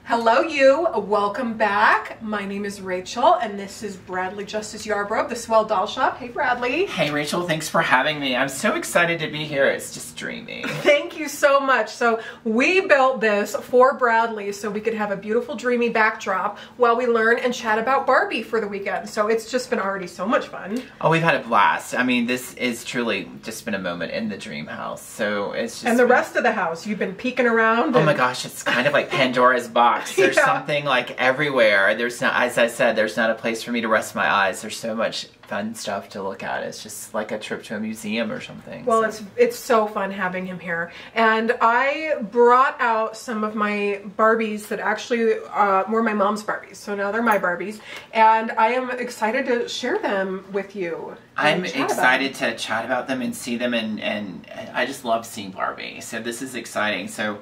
Hello you, welcome back. My name is Rachel and this is Bradley Justice Yarbrough, the Swell Doll Shop. Hey Bradley. Hey Rachel, thanks for having me. I'm so excited to be here. It's just dreamy. Thank you so much. So we built this for Bradley so we could have a beautiful dreamy backdrop while we learn and chat about Barbie for the weekend. So it's just been already so much fun. Oh, we've had a blast. I mean, this is truly just been a moment in the dream house. So it's just And the rest of the house, you've been peeking around. Oh my gosh, it's kind of like Pandora's box. There's something like everywhere. There's not, as I said, there's not a place for me to rest my eyes. There's so much fun stuff to look at. It's just like a trip to a museum or something. Well, it's so fun having him here. And I brought out some of my Barbies that actually were my mom's Barbies. So now they're my Barbies. And I am excited to share them with you. I'm excited to chat about them and see them, and I just love seeing Barbie. So this is exciting. So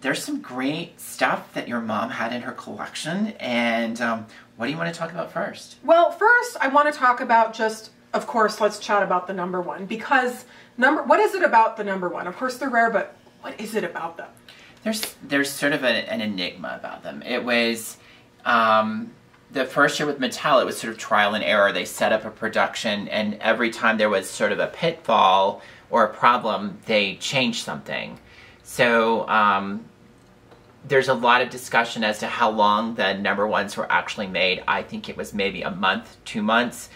there's some great stuff that your mom had in her collection, and what do you want to talk about first? Well, first I want to talk about just, of course, let's chat about the number one, because what is it about the number one? Of course they're rare, but what is it about them? There's sort of an enigma about them. It was the first year with Mattel, it was sort of trial and error. They set up a production, and every time there was sort of a pitfall or a problem, they changed something. So there's a lot of discussion as to how long the number ones were actually made. I think it was maybe a month, 2 months.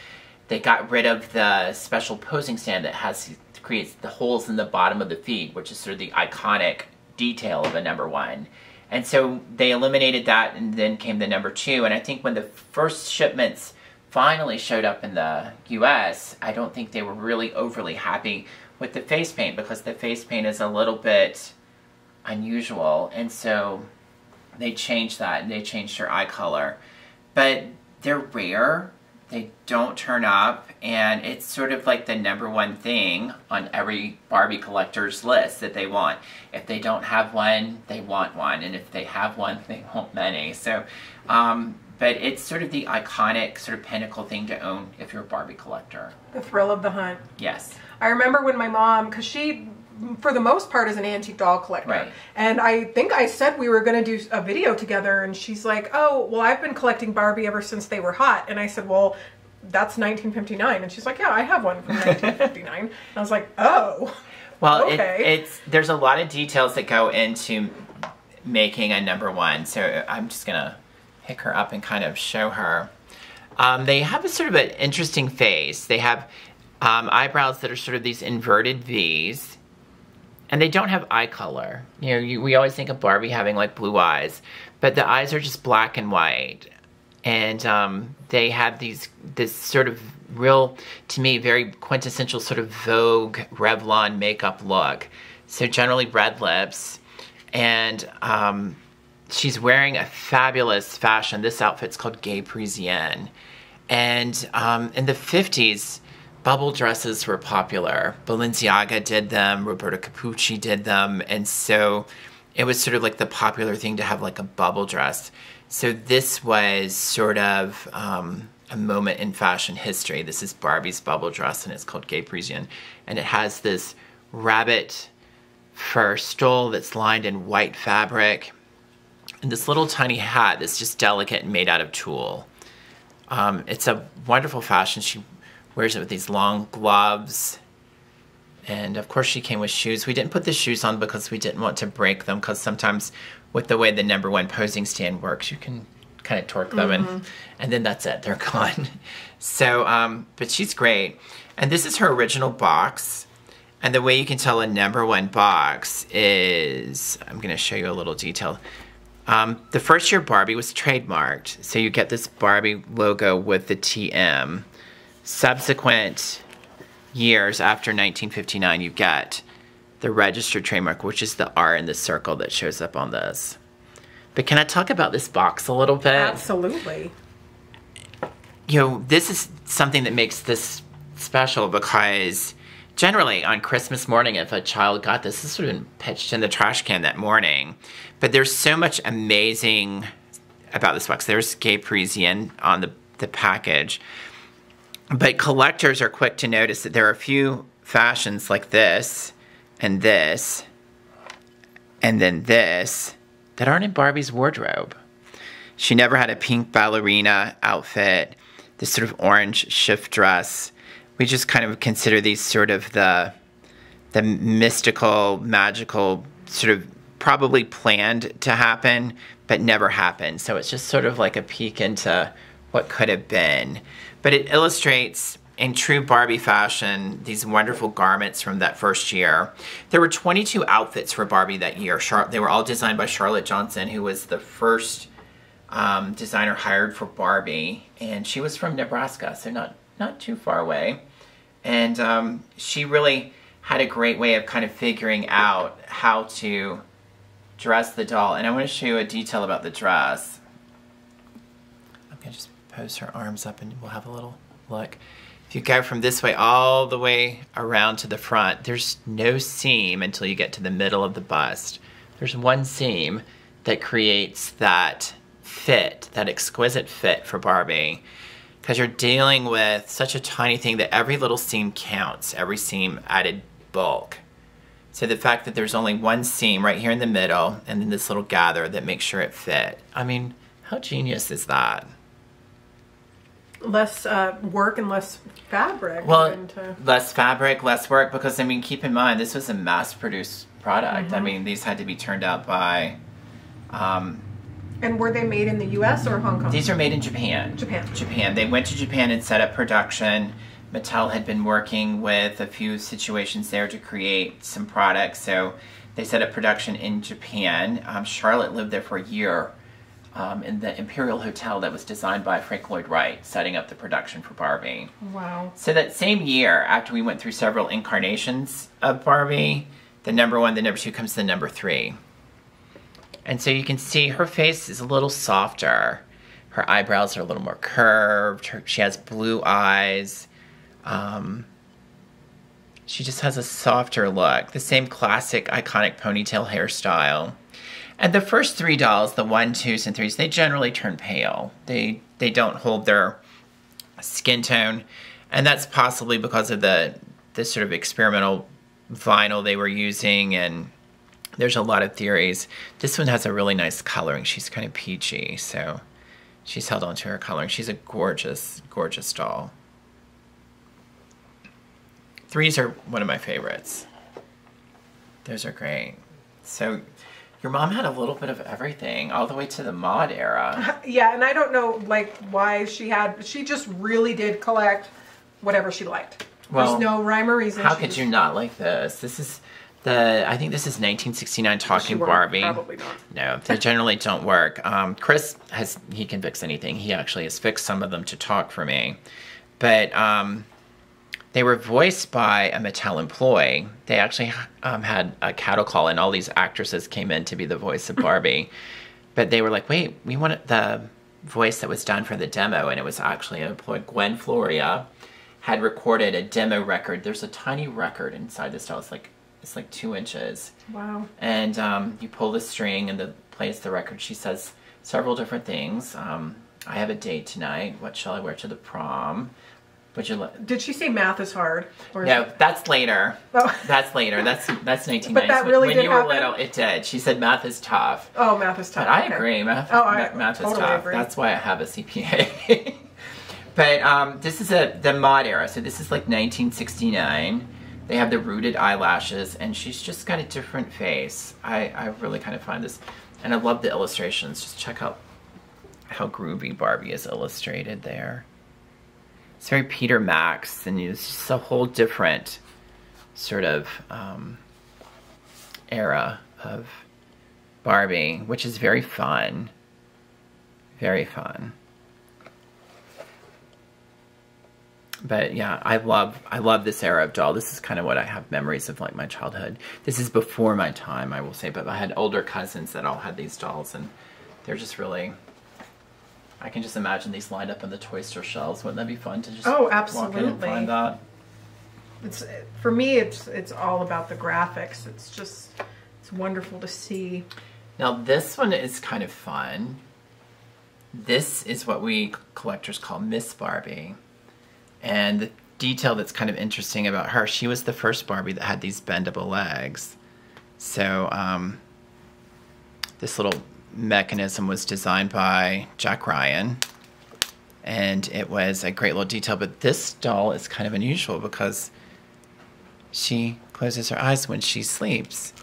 They got rid of the special posing stand that creates the holes in the bottom of the feet, which is sort of the iconic detail of a number one. And so they eliminated that, and then came the number two. And I think when the first shipments finally showed up in the US, I don't think they were really overly happy with the face paint, because the face paint is a little bit unusual, and so they changed that, and they changed her eye color. But they're rare, they don't turn up, and it's sort of like the number one thing on every Barbie collector's list that they want. If they don't have one, they want one, and if they have one, they want many. So but it's sort of the iconic sort of pinnacle thing to own if you're a Barbie collector. The thrill of the hunt. Yes. I remember when my mom, because she, for the most part, is an antique doll collector. Right. And I think I said we were going to do a video together, and she's like, oh, well, I've been collecting Barbie ever since they were hot. And I said, well, that's 1959. And she's like, yeah, I have one from 1959. And I was like, oh, well, okay. There's a lot of details that go into making a number one. So I'm just going to pick her up and kind of show her. They have a sort of an interesting face. They have eyebrows that are sort of these inverted V's. And they don't have eye color. You know, we always think of Barbie having like blue eyes, but the eyes are just black and white. And they have this sort of real, to me, very quintessential sort of Vogue Revlon makeup look. So generally red lips. And she's wearing a fabulous fashion. This outfit's called Gay Parisian. And in the 50s, bubble dresses were popular. Balenciaga did them, Roberto Capucci did them, and so it was sort of like the popular thing to have like a bubble dress. So this was sort of a moment in fashion history. This is Barbie's bubble dress, and it's called Gay Parisian. And it has this rabbit fur stole that's lined in white fabric, and this little tiny hat that's just delicate and made out of tulle. It's a wonderful fashion. She wears it with these long gloves. And of course she came with shoes. We didn't put the shoes on because we didn't want to break them, because sometimes with the way the number one posing stand works, you can kind of torque them and then that's it, they're gone. So, but she's great. And this is her original box. And the way you can tell a number one box is, I'm gonna show you a little detail. The first year Barbie was trademarked. So you get this Barbie logo with the TM. Subsequent years after 1959, you get the registered trademark, which is the R in the circle that shows up on this. But can I talk about this box a little bit? Absolutely. You know, this is something that makes this special, because generally on Christmas morning, if a child got this, this would have been pitched in the trash can that morning. But there's so much amazing about this box. There's Gay Parisian on the package. But collectors are quick to notice that there are a few fashions like this, and then this, that aren't in Barbie's wardrobe. She never had a pink ballerina outfit, this sort of orange shift dress. We just kind of consider these sort of the mystical, magical, sort of probably planned to happen, but never happened. So it's just sort of like a peek into what could have been. But it illustrates, in true Barbie fashion, these wonderful garments from that first year. There were 22 outfits for Barbie that year. They were all designed by Charlotte Johnson, who was the first designer hired for Barbie. And she was from Nebraska, so not too far away. And she really had a great way of kind of figuring out how to dress the doll. And I want to show you a detail about the dress. I'm going to just pose her arms up and we'll have a little look. If you go from this way all the way around to the front, there's no seam until you get to the middle of the bust. There's one seam that creates that fit, that exquisite fit for Barbie, because you're dealing with such a tiny thing that every little seam counts, every seam added bulk. So the fact that there's only one seam right here in the middle and then this little gather that makes sure it fit. I mean, how genius is that? Less work and less fabric. Well, less fabric, less work, because, I mean, keep in mind, this was a mass-produced product. Mm-hmm. I mean, these had to be turned out by... and were they made in the U.S. or Hong Kong? These are made in Japan. Japan. They went to Japan and set up production. Mattel had been working with a few situations there to create some products, so they set up production in Japan. Charlotte lived there for a year in the Imperial Hotel that was designed by Frank Lloyd Wright, setting up the production for Barbie. Wow. So that same year, after we went through several incarnations of Barbie, the number 1, the number 2 comes to the number 3. And so you can see her face is a little softer. Her eyebrows are a little more curved. She has blue eyes. She just has a softer look. The same classic, iconic ponytail hairstyle. And the first 3 dolls, the 1, 2s, and 3s, they generally turn pale. They don't hold their skin tone. And that's possibly because of the sort of experimental vinyl they were using, and there's a lot of theories. This one has a really nice coloring. She's kind of peachy, so she's held on to her coloring. She's a gorgeous, gorgeous doll. 3s are one of my favorites. Those are great. So your mom had a little bit of everything, all the way to the mod era. Yeah, and I don't know, like, why she just really did collect whatever she liked. Well, there's no rhyme or reason. How could you not like this? This is I think this is 1969 Talking Barbie. Probably not. No, they generally don't work. Chris he can fix anything. He actually has fixed some of them to talk for me. But they were voiced by a Mattel employee. They actually had a cattle call, and all these actresses came in to be the voice of Barbie. But they were like, wait, we wanted the voice that was done for the demo, and it was actually an employee. Gwen Floria had recorded a demo record. There's a tiny record inside this doll. It's like 2 inches. Wow. And you pull the string and plays the record. She says several different things. I have a date tonight. What shall I wear to the prom? Did she say math is hard? Or no, that's later. Oh. That's later. That's 1990s. But that really when did you were happen? little, it did. She said math is tough. Oh, math is tough. But I okay. agree. Math is totally tough. agree. That's why I have a CPA. But this is the mod era. So this is like 1969. They have the rooted eyelashes, and she's just got a different face. I really kind of find this, and I love the illustrations. Just check out how groovy Barbie is illustrated there. It's very Peter Max, and it's just a whole different sort of era of Barbie, which is very fun. Very fun. But yeah, I love this era of doll. This is kind of what I have memories of, like, my childhood. This is before my time, I will say, but I had older cousins that all had these dolls, and they're just really, I can just imagine these lined up on the toy store shelves. Wouldn't that be fun to just walk in and find that? For me, it's all about the graphics. It's wonderful to see. Now this one is kind of fun. This is what we collectors call Miss Barbie. And the detail that's kind of interesting about her, she was the first Barbie that had these bendable legs. So This little mechanism was designed by Jack Ryan. And it was a great little detail. But this doll is kind of unusual because she closes her eyes when she sleeps.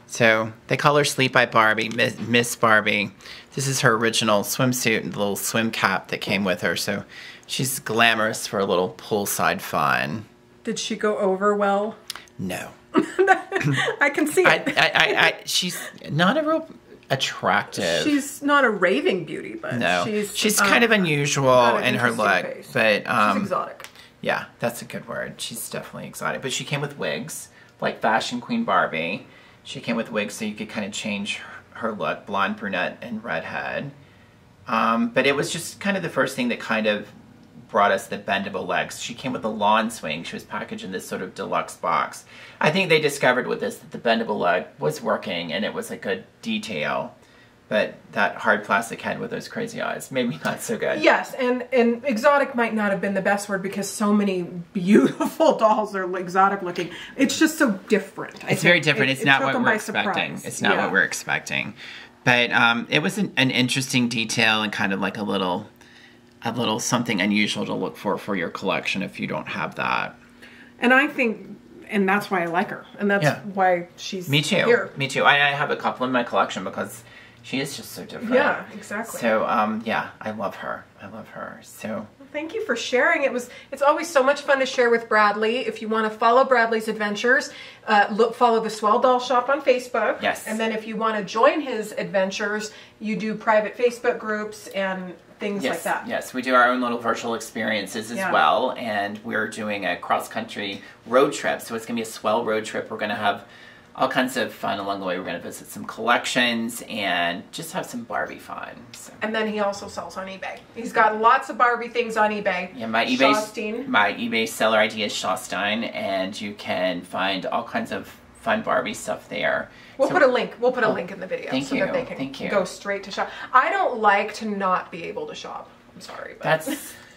So they call her Sleep by Barbie, Miss Barbie. This is her original swimsuit and the little swim cap that came with her. So she's glamorous for a little poolside fun. Did she go over well? No. I can see it. She's not a real attractive. She's not a raving beauty, but no. She's kind of unusual in her look. Face. But she's exotic. Yeah, that's a good word. She's definitely exotic. But she came with wigs, like Fashion Queen Barbie. She came with wigs so you could kind of change her look, blonde, brunette, and redhead. But it was just kind of the first thing that kind of brought us the bendable legs. She came with a lawn swing. She was packaged in this sort of deluxe box. I think they discovered with this that the bendable leg was working and it was a good detail. But that hard plastic head with those crazy eyes, maybe not so good. Yes, and exotic might not have been the best word because so many beautiful dolls are exotic looking. It's just so different. It's very different. It's not what we're expecting. It's not what we're expecting. But it was an interesting detail and kind of like a little something unusual to look for your collection if you don't have that. And I think, and that's why I like her. And that's why she's here. Me too. I have a couple in my collection because she is just so different. Yeah, exactly. So, yeah, I love her. I love her. So, thank you for sharing. It's always so much fun to share with Bradley. If you want to follow Bradley's adventures, follow the Swell Doll Shop on Facebook. Yes. And then if you want to join his adventures, you do private Facebook groups and things like that. Yes, we do our own little virtual experiences as well, and we're doing a cross-country road trip. So it's going to be a swell road trip. We're going to have all kinds of fun along the way. We're going to visit some collections and just have some Barbie fun. So. And then he also sells on eBay. He's got lots of Barbie things on eBay. Yeah, my eBay seller ID is Shawstein, and you can find all kinds of fun Barbie stuff there. We'll put a link. We'll put a link in the video so that they can go straight to shop. I don't like to not be able to shop. I'm sorry, but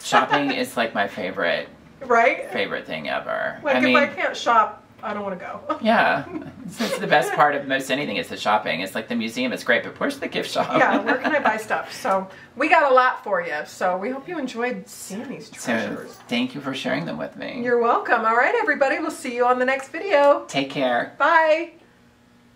shopping is like my favorite thing ever. Like if I can't shop, I don't want to go. Yeah. It's the best part of most anything is the shopping. It's like the museum is great, but where's the gift shop? Yeah, where can I buy stuff? So we got a lot for you. So we hope you enjoyed seeing these treasures. So thank you for sharing them with me. You're welcome. All right, everybody. We'll see you on the next video. Take care. Bye.